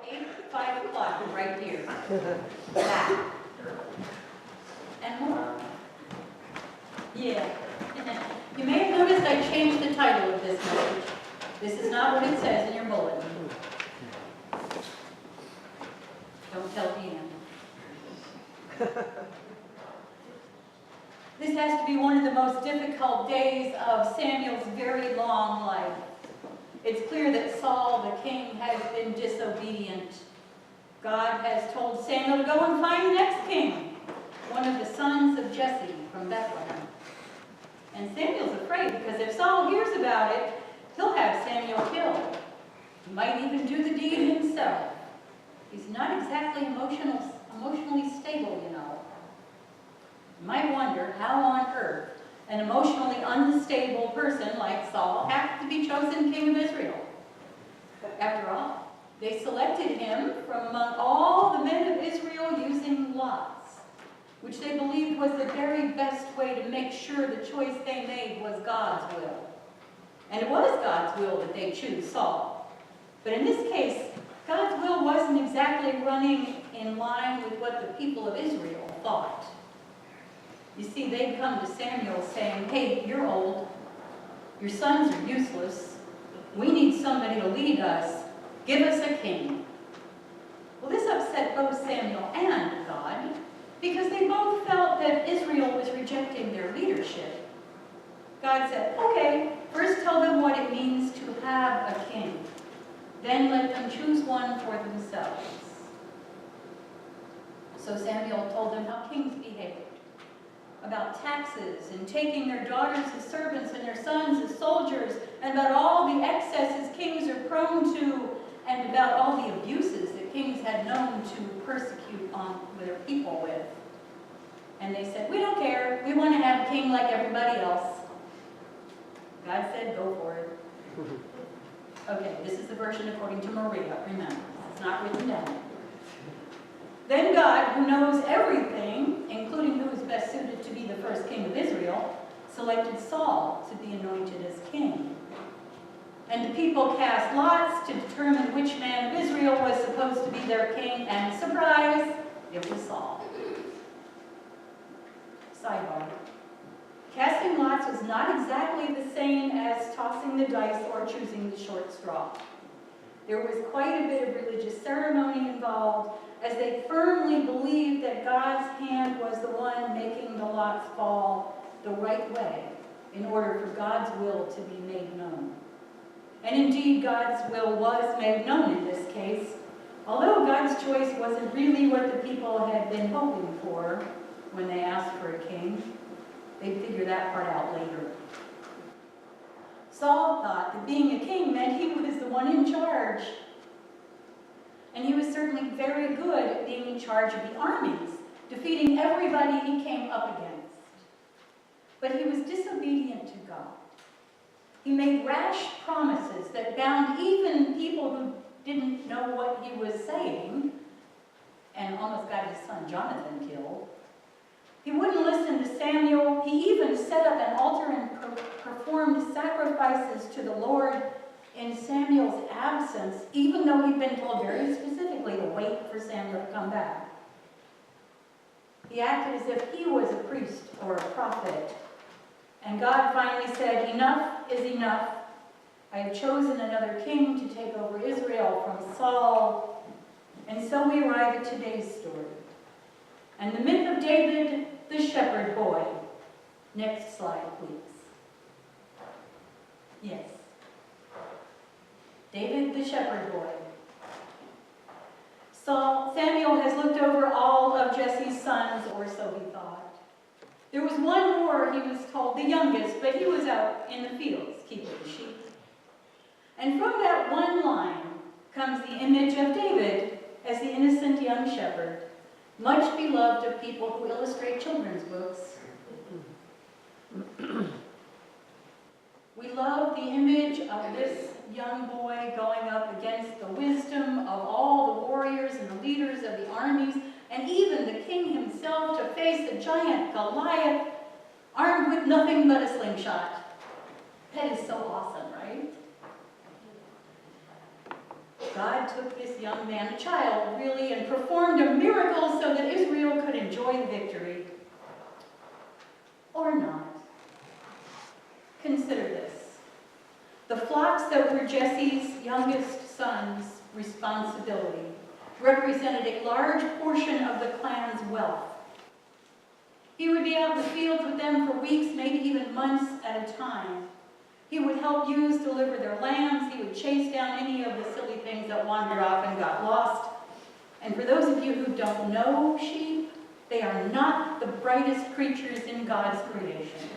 till 5 o'clock right here. Back. And more. Yeah. You may have noticed I changed the title of this message. This is not what it says in your bulletin. Don't tell Deanne. This has to be one of the most difficult days of Samuel's very long life. It's clear that Saul, the king, has been disobedient. God has told Samuel to go and find the next king, one of the sons of Jesse from Bethlehem. And Samuel's afraid because if Saul hears about it, he'll have Samuel killed. He might even do the deed himself. He's not exactly emotionally stable, you know. You might wonder how on earth an emotionally unstable person like Saul happened to be chosen king of Israel. After all, they selected him from among all the men of Israel using lots, which they believed was the very best way to make sure the choice they made was God's will. And it was God's will that they choose Saul. But in this case, God's will wasn't exactly running in line with what the people of Israel thought. You see, they'd come to Samuel saying, hey, you're old. Your sons are useless. We need somebody to lead us. Give us a king. Well, this upset both Samuel and God because they both felt that Israel was rejecting their leadership. God said, okay, first tell them what it means to have a king. Then let them choose one for themselves. So Samuel told them how kings behaved, about taxes and taking their daughters as servants and their sons as soldiers, and about all the excesses kings are prone to, and about all the abuses that kings had known to persecute on their people with. And they said, we don't care. We want to have a king like everybody else. God said, go for it. Okay, this is the version according to Maria, remember. It's not written down. Then God, who knows everything, including who is best suited to be the first king of Israel, selected Saul to be anointed as king. And the people cast lots to determine which man of Israel was supposed to be their king, and surprise, it was Saul. Sidebar. Casting lots was not exactly the same as tossing the dice or choosing the short straw. There was quite a bit of religious ceremony involved, as they firmly believed that God's hand was the one making the lots fall the right way in order for God's will to be made known. And indeed, God's will was made known in this case, although God's choice wasn't really what the people had been hoping for when they asked for a king. They'd figure that part out later. Saul thought that being a king meant he was the one in charge. And he was certainly very good at being in charge of the armies, defeating everybody he came up against. But he was disobedient to God. He made rash promises that bound even people who didn't know what he was saying, and almost got his son Jonathan killed. He wouldn't listen to Samuel. He even set up an altar and performed sacrifices to the Lord in Samuel's absence, even though he'd been told very specifically to wait for Samuel to come back. He acted as if he was a priest or a prophet. And God finally said, enough is enough. I have chosen another king to take over Israel from Saul. And so we arrive at today's story. And the myth of David, the shepherd boy. Next slide, please. Yes. David, the shepherd boy. Samuel has looked over all of Jesse's sons, or so he thought. There was one more, he was called the youngest, but he was out in the fields keeping the sheep. And from that one line comes the image of David as the innocent young shepherd, much beloved of people who illustrate children's books. We love the image of this young boy going up against the wisdom of all the warriors and the leaders of the armies, and even the king himself, to face the giant Goliath, armed with nothing but a slingshot. That is so awesome, right? God took this young man, a child really, and performed a miracle so that Israel could enjoy the victory. Or not. Consider this. The flocks that were Jesse's youngest son's responsibility represented a large portion of the clan's wealth. He would be out in the fields with them for weeks, maybe even months at a time. He would help ewes deliver their lambs. He would chase down any of the silly things that wandered off and got lost. And for those of you who don't know sheep, they are not the brightest creatures in God's creation.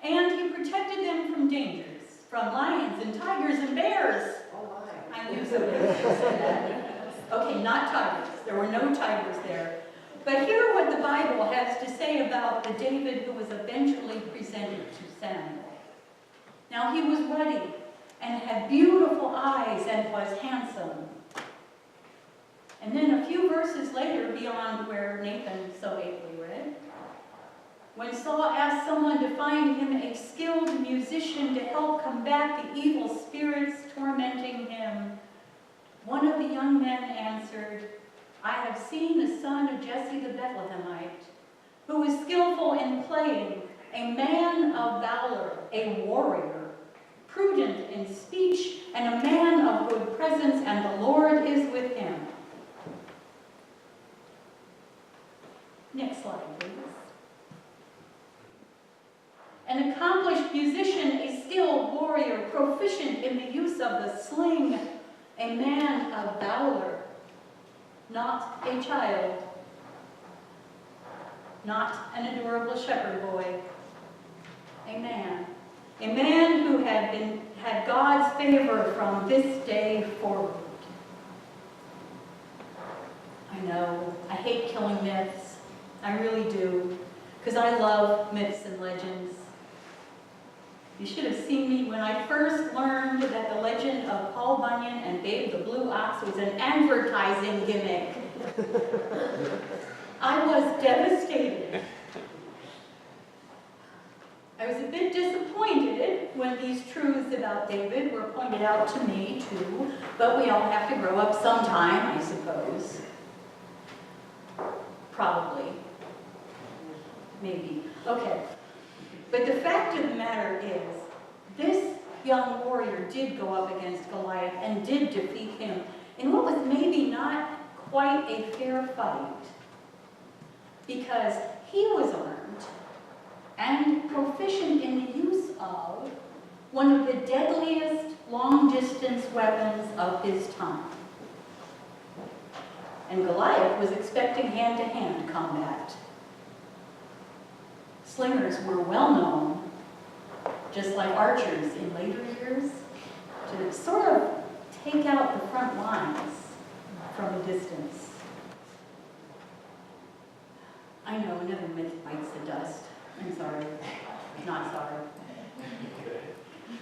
And he protected them from dangers, from lions and tigers and bears. Oh my. I knew somebody was going to say that. Okay, not tigers. There were no tigers there. But hear what the Bible has to say about the David who was eventually presented to Samuel. Now he was ruddy and had beautiful eyes and was handsome. And then a few verses later, beyond where Nathan so ably read, when Saul asked someone to find him a skilled musician to help combat the evil spirits tormenting him, one of the young men answered, I have seen the son of Jesse the Bethlehemite, who is skillful in playing, a man of valor, a warrior, prudent in speech, and a man of good presence, and the Lord is with him. Next slide, please. An accomplished musician, a skilled warrior, proficient in the use of the sling, a man of valor, not a child, not an adorable shepherd boy, a man who had God's favor from this day forward. I know, I hate killing myths, I really do, because I love myths and legends. You should have seen me when I first learned that the legend of Paul Bunyan and Babe the Blue Ox was an advertising gimmick. I was devastated. I was a bit disappointed when these truths about David were pointed out to me too, but we all have to grow up sometime, I suppose. Probably. Maybe. Okay. But the fact of the matter is, this young warrior did go up against Goliath and did defeat him in what was maybe not quite a fair fight, because he was armed and proficient in the use of one of the deadliest long-distance weapons of his time. And Goliath was expecting hand-to-hand combat. Slingers were well known, just like archers in later years, to sort of take out the front lines from a distance. I know, another myth bites the dust. I'm sorry. Not sorry.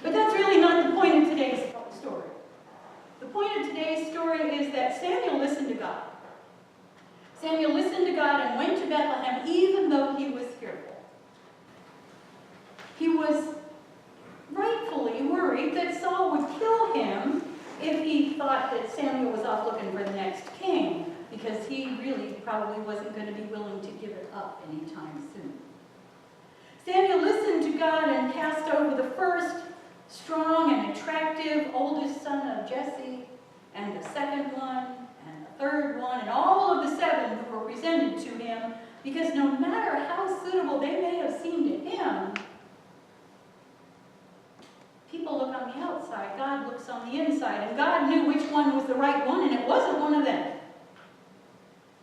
But that's really not the point of today's story. The point of today's story is that Samuel listened to God. Samuel listened to God and went to Bethlehem even though he was fearful. He was rightfully worried that Saul would kill him if he thought that Samuel was off looking for the next king, because he really probably wasn't going to be willing to give it up anytime soon. Samuel listened to God and passed over the first strong and attractive oldest son of Jesse, and the second one, and the third one, and all of the seven who were presented to him, because no matter how suitable they may have seemed to him, people look on the outside, God looks on the inside, and God knew which one was the right one, and it wasn't one of them.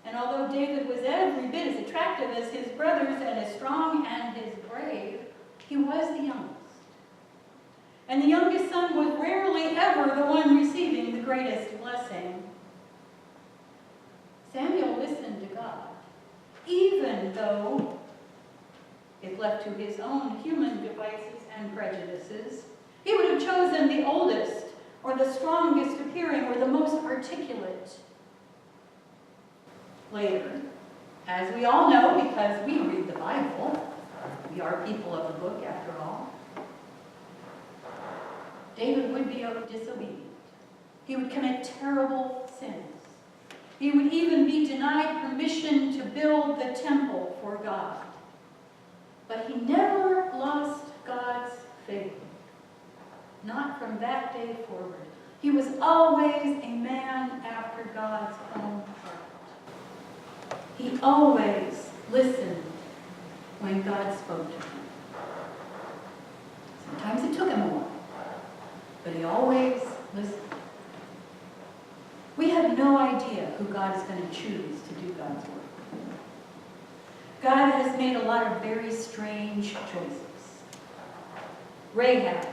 And although David was every bit as attractive as his brothers, and as strong and as brave, he was the youngest. And the youngest son was rarely ever the one receiving the greatest blessing. Samuel listened to God, even though, if left to his own human devices and prejudices, he would have chosen the oldest, or the strongest appearing, or the most articulate. Later, as we all know because we read the Bible, we are people of the book after all, David would be disobedient. He would commit terrible sins. He would even be denied permission to build the temple for God. But he never lost God's favor. Not from that day forward. He was always a man after God's own heart. He always listened when God spoke to him. Sometimes it took him a while, but he always listened. We have no idea who God is going to choose to do God's work. God has made a lot of very strange choices. Rahab,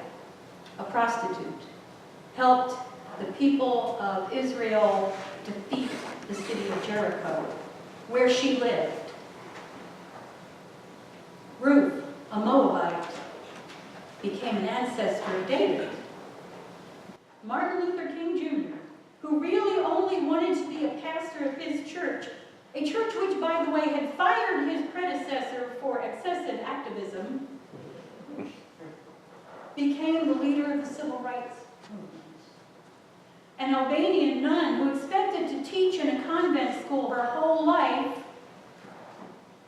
a prostitute, helped the people of Israel defeat the city of Jericho, where she lived. Ruth, a Moabite, became an ancestor of David. Martin Luther King Jr., who really only wanted to be a pastor of his church, a church which, by the way, had fired his predecessor for excessive activism, became the leader of the civil rights movement. An Albanian nun who expected to teach in a convent school her whole life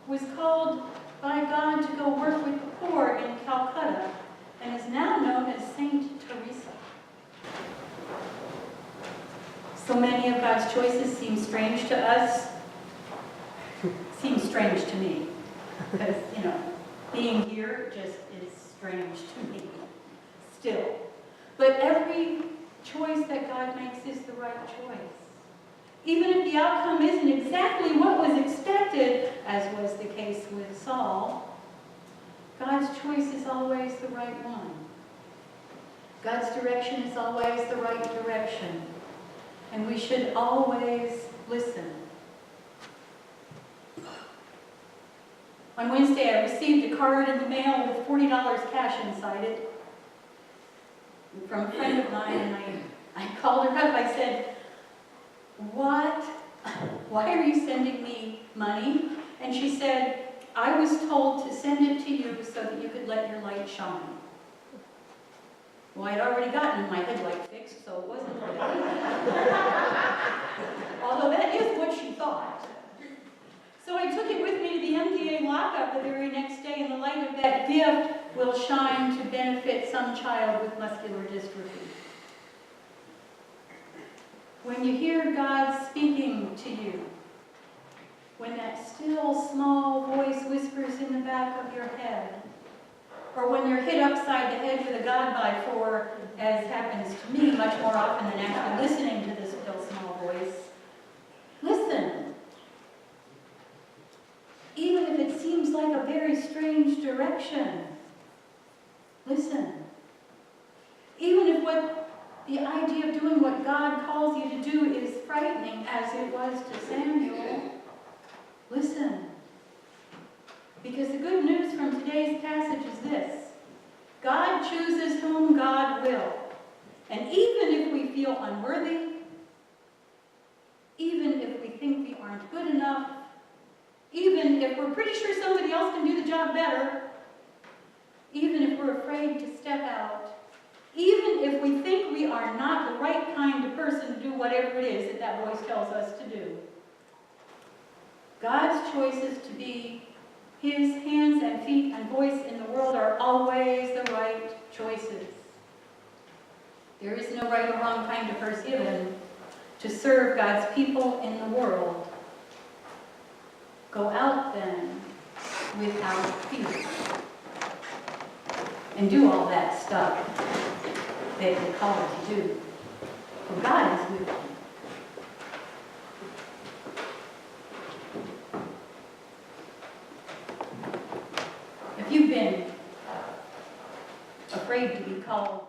was called by God to go work with the poor in Calcutta and is now known as Saint Teresa. So many of God's choices seem strange to us. Seems strange to me. Because, being here just is strange to me. Still. But every choice that God makes is the right choice. Even if the outcome isn't exactly what was expected, as was the case with Saul, God's choice is always the right one. God's direction is always the right direction. And we should always listen. On Wednesday, I received a card in the mail with $40 cash inside it from a friend of mine, and I called her up. I said, "What? Why are you sending me money?" And she said, "I was told to send it to you so that you could let your light shine." Well, I'd already gotten my headlight fixed, so it wasn't really. Although that is what she thought. So I took it with me to the MDA lockup the very next day, and the light of that gift will shine to benefit some child with muscular dystrophy. When you hear God speaking to you, when that still small voice whispers in the back of your head, or when you're hit upside the head with a God-by-4, as happens to me much more often than actually listening to this still small voice, listen. Even if it seems like a very strange direction, listen. Even if the idea of doing what God calls you to do is frightening, as it was to Samuel, listen. Because the good news from today's passage is this: God chooses whom God will. And even if we feel unworthy, even if we think we aren't good enough, even if we're pretty sure somebody else can do the job better, even if we're afraid to step out, even if we think we are not the right kind of person to do whatever it is that voice tells us to do, God's choices to be His hands and feet and voice in the world are always the right choices. There is no right or wrong kind of person given to serve God's people in the world. Go out then without fear and do all that stuff that He called you to do. For God is with you. If you've been afraid to be called